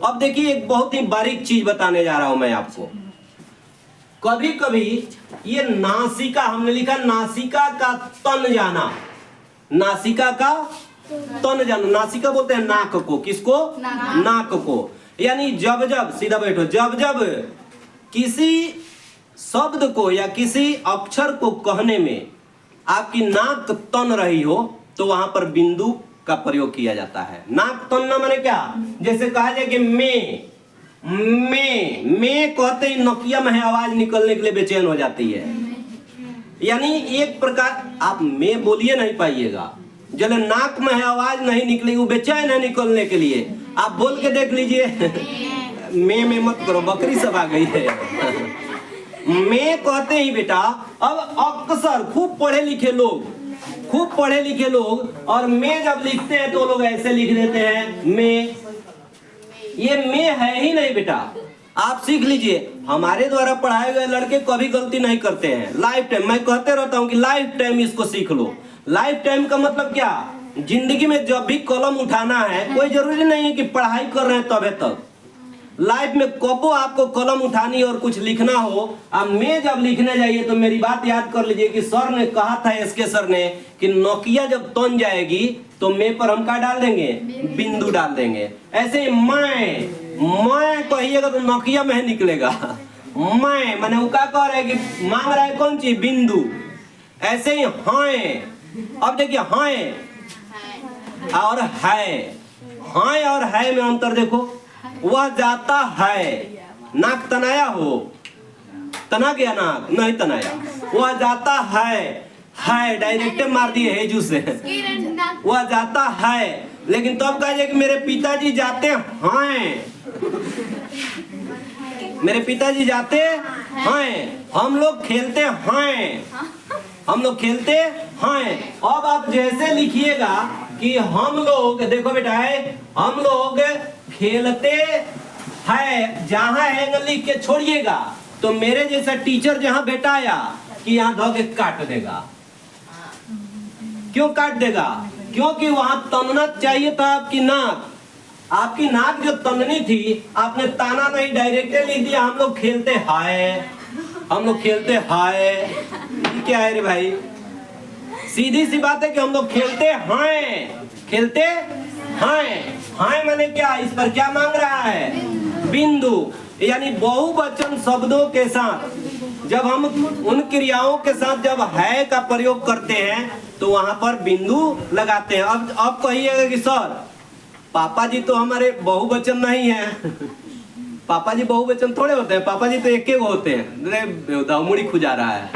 अब देखिए एक बहुत ही बारीक चीज बताने जा रहा हूं मैं आपको। कभी कभी ये नासिका, हमने लिखा नासिका का तन जाना, नासिका का तन जाना, नासिका बोलते हैं नाक को, किसको? नाक को। यानी जब जब, सीधा बैठो, जब जब किसी शब्द को या किसी अक्षर को कहने में आपकी नाक तन रही हो तो वहां पर बिंदु का प्रयोग किया जाता है। नाक तनना माने क्या? जैसे कहा जाए कि मैं कहते ही नकिया में आवाज निकलने के लिए बेचैन हो जाती है। यानी एक प्रकार आप मैं बोलिए नहीं पाइएगा, जब नाक में आवाज नहीं निकलेगी, वो बेचैन है निकलने के लिए। आप बोल के देख लीजिए। मैं मत करो, बकरी सब आ गई है। मैं कहते ही बेटा, अब अक्सर खूब पढ़े लिखे लोग और मैं जब लिखते हैं तो लोग ऐसे लिख देते हैं मैं। ये मैं है ही नहीं बेटा, आप सीख लीजिए। हमारे द्वारा पढ़ाए गए लड़के कभी गलती नहीं करते हैं। लाइफ टाइम मैं कहते रहता हूं कि लाइफ टाइम इसको सीख लो। लाइफ टाइम का मतलब क्या? जिंदगी में जब भी कलम उठाना है, कोई जरूरी नहीं है कि पढ़ाई कर रहे हैं तबे तक। लाइफ में कबो आपको कलम उठानी और कुछ लिखना हो, अब मैं जब लिखने जाइए तो मेरी बात याद कर लीजिए कि सर ने कहा था, एसके सर ने, कि नोकिया जब तन जाएगी तो मैं पर हम क्या डाल देंगे? बिंदु डाल देंगे। ऐसे ही मैं कहिएगा तो नोकिया में निकलेगा। मैं माने वो क्या कह रहे हैं कि मांग रहा है कौन चीज? बिंदु। ऐसे ही हाँ, अब देखिए हाँ और है में अंतर देखो। वह जाता है, नाक तनाया हो, तना गया नाक? नहीं तनाया। वह जाता है डायरेक्ट मार दिए हेजू से। वह जाता है, लेकिन तब कहा जाए कि मेरे पिताजी जाते हैं, मेरे पिताजी जाते हैं, हम लोग खेलते हैं, हम लोग खेलते हैं। अब आप जैसे लिखिएगा कि हम लोग, देखो बेटा, हम लोग खेलते हैं, जहां है लिख के छोड़िएगा तो मेरे जैसा टीचर जहां बैठाया कि यहाँ धो के काट देगा। क्यों काट देगा? क्योंकि वहां तनना चाहिए था आपकी नाक। आपकी नाक जो तननी थी, आपने ताना नहीं, डायरेक्ट लिख दिया हम लोग खेलते हैं, हम लोग खेलते हैं। क्या है रे भाई? सीधी सी बात है कि हम लोग खेलते हैं, खेलते हैं। माने क्या? इस पर क्या मांग रहा है? बिंदु। यानी बहुवचन शब्दों के साथ जब हम उन क्रियाओं के साथ जब है का प्रयोग करते हैं तो वहां पर बिंदु लगाते हैं। अब कहिएगा कि सर पापा जी तो हमारे बहुवचन नहीं है। पापा जी बहुवचन थोड़े होते हैं, पापा जी तो एक होते हैं। दामुड़ी खुजा रहा है,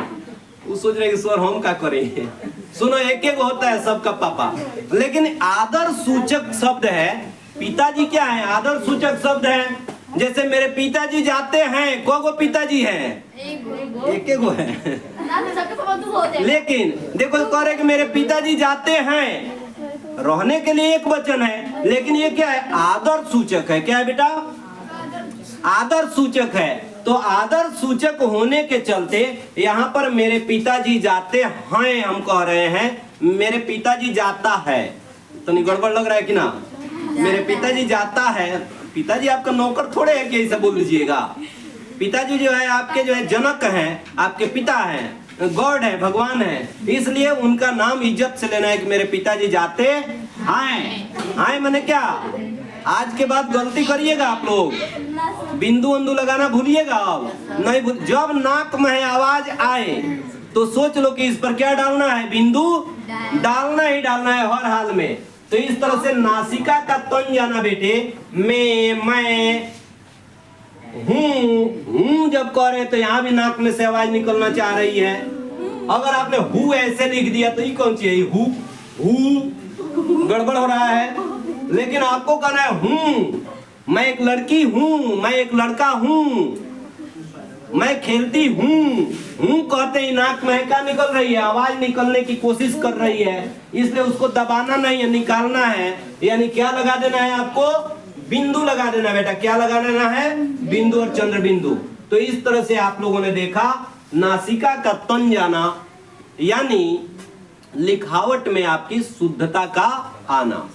वो सोच रहे कि सर हम क्या करें। सुनो, एक होता है सबका पापा, लेकिन आदर सूचक शब्द है। पिताजी क्या है? आदर सूचक शब्द है। जैसे मेरे पिताजी जाते हैं, को पिताजी हैं? एक गो है। लेकिन देखो कह रहे कि मेरे पिताजी जाते हैं, रहने के लिए एक वचन है, लेकिन ये क्या है? आदर सूचक है। क्या है बेटा? आदर सूचक है। तो आदर सूचक होने के चलते यहाँ पर मेरे पिताजी जाते हैं हम कह रहे हैं, मेरे पिताजी जाता है। तो नहीं गड़बड़ लग रहा है कि ना? मेरे पिताजी जाता है। पिताजी आपका नौकर थोड़े है कि ऐसा बोल लीजिएगा। पिताजी जो है आपके जो है जनक हैं, आपके पिता हैं, गॉड है, भगवान है, इसलिए उनका नाम इज्जत से लेना है कि मेरे पिताजी जाते हैं। माने क्या? आज के बाद गलती करिएगा आप लोग, बिंदु अंदू लगाना भूलिएगा। अब नहीं जब नाक में आवाज आए तो सोच लो कि इस पर क्या डालना है? बिंदु डालना ही डालना है हर हाल में। तो इस तरह से नासिका का तन जाना बेटे, मैं हूं जब कह रहे हैं तो यहाँ भी नाक में से आवाज निकलना चाह रही है। अगर आपने हु ऐसे लिख दिया तो ये कौन सी है? हु गड़बड़ हो रहा है। लेकिन आपको कहना है हूं, मैं एक लड़की हूं, मैं एक लड़का हूं, मैं खेलती हूं कहते ही नाक में क्या निकल रही है? आवाज निकलने की कोशिश कर रही है, इसलिए उसको दबाना नहीं है, निकालना है। यानी क्या लगा देना है आपको? बिंदु लगा देना बेटा। क्या लगा देना है? बिंदु और चंद्र बिंदु। तो इस तरह से आप लोगों ने देखा नासिका का तन जाना, यानी लिखावट में आपकी शुद्धता का आना।